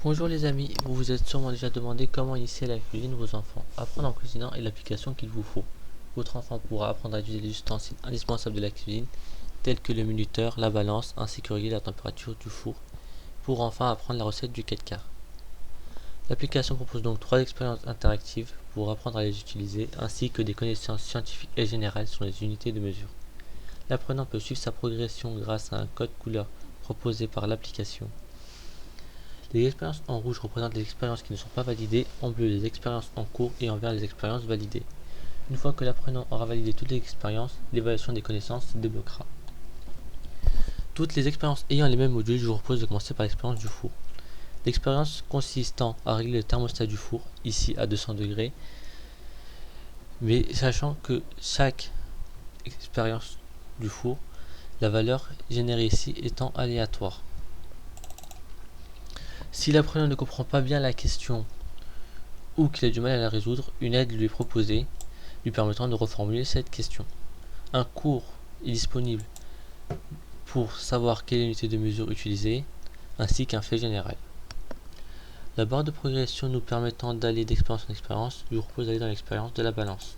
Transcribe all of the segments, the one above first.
Bonjour les amis, vous vous êtes sûrement déjà demandé comment initier à la cuisine vos enfants. Apprendre en cuisinant est l'application qu'il vous faut. Votre enfant pourra apprendre à utiliser les ustensiles indispensables de la cuisine, tels que le minuteur, la balance, ainsi que régler la température du four, pour enfin apprendre la recette du 4 quarts. L'application propose donc 3 expériences interactives pour apprendre à les utiliser, ainsi que des connaissances scientifiques et générales sur les unités de mesure. L'apprenant peut suivre sa progression grâce à un code couleur proposé par l'application. Les expériences en rouge représentent les expériences qui ne sont pas validées, en bleu les expériences en cours et en vert les expériences validées. Une fois que l'apprenant aura validé toutes les expériences, l'évaluation des connaissances se débloquera. Toutes les expériences ayant les mêmes modules, je vous propose de commencer par l'expérience du four. L'expérience consistant à régler le thermostat du four, ici à 200 degrés, mais sachant que chaque expérience du four, la valeur générée ici étant aléatoire. Si l'apprenant ne comprend pas bien la question ou qu'il a du mal à la résoudre, une aide lui est proposée, lui permettant de reformuler cette question. Un cours est disponible pour savoir quelle unité de mesure utiliser, ainsi qu'un fait général. La barre de progression nous permettant d'aller d'expérience en expérience, je vous propose d'aller dans l'expérience de la balance.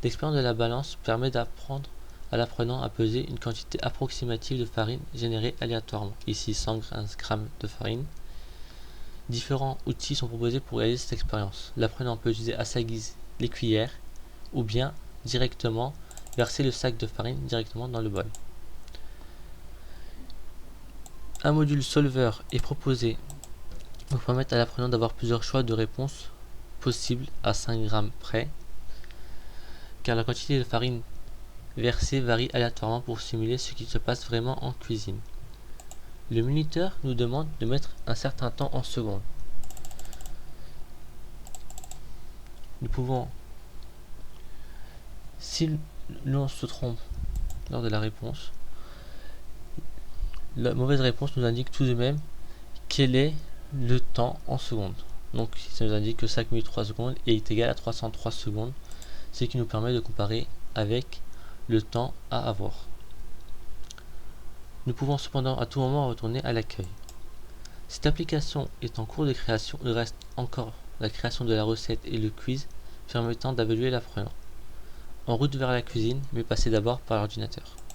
L'expérience de la balance permet d'apprendre à l'apprenant à peser une quantité approximative de farine générée aléatoirement, ici 115 g de farine. Différents outils sont proposés pour réaliser cette expérience. L'apprenant peut utiliser à sa guise les cuillères ou bien directement verser le sac de farine directement dans le bol. Un module solver est proposé pour permettre à l'apprenant d'avoir plusieurs choix de réponses possibles à 5 g près, car la quantité de farine versée varie aléatoirement pour simuler ce qui se passe vraiment en cuisine. Le minuteur nous demande de mettre un certain temps en secondes. Nous pouvons, si l'on se trompe lors de la réponse, la mauvaise réponse nous indique tout de même quel est le temps en secondes. Donc ça nous indique que 5 minutes 3 secondes est égal à 303 secondes, ce qui nous permet de comparer avec le temps à avoir. Nous pouvons cependant à tout moment retourner à l'accueil. Cette application est en cours de création, il reste encore la création de la recette et le quiz permettant d'évaluer l'apprenant. En route vers la cuisine, mais passez d'abord par l'ordinateur.